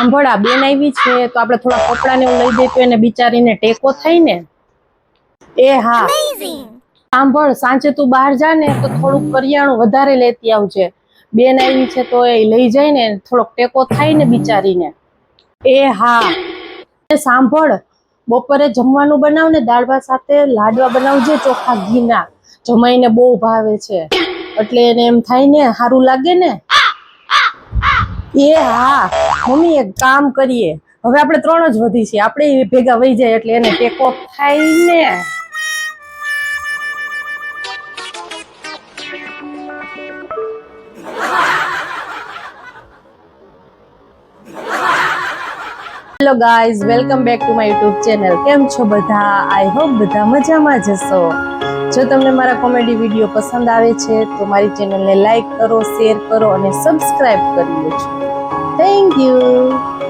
સાંભળ, આ બેન આવી છે તો આપણે થોડા કપડાને એવું લઈ દઈએ તો એને બિચારીને ટેકો થાય ને. એ હા, સાંભળ, સાંજે તું બહાર જા ને તો થોડુંક કરિયાણું વધારે લેતી આવજે. બેન આવી છે તો એ લઈ જાય ને થોડોક ટેકો થાય ને બિચારીને. એ હા. સાંભળ, બપોરે જમવાનું બનાવ ને દાળ ભાત સાથે લાડવા બનાવજે ચોખા ઘીના. જમાઈને બહુ ભાવે છે એટલે એને એમ થાય ને સારું લાગે ને. એ હા મમ્મી, એક કામ કરીએ, હવે આપણે 3 જ વધી છીએ, આપણે ભેગા વહી જાય એટલે એને ટેકો થાય ને. Hello guys, welcome back to my YouTube channel. કેમ છો બધા? આઈ હોપ બધા મજામાં જ હશો. જો તમને મારા કોમેડી વિડીયો પસંદ આવે છે તો મારી ચેનલને લાઈક કરો, શેર કરો અને સબસ્ક્રાઇબ કરી લેજો. Thank you.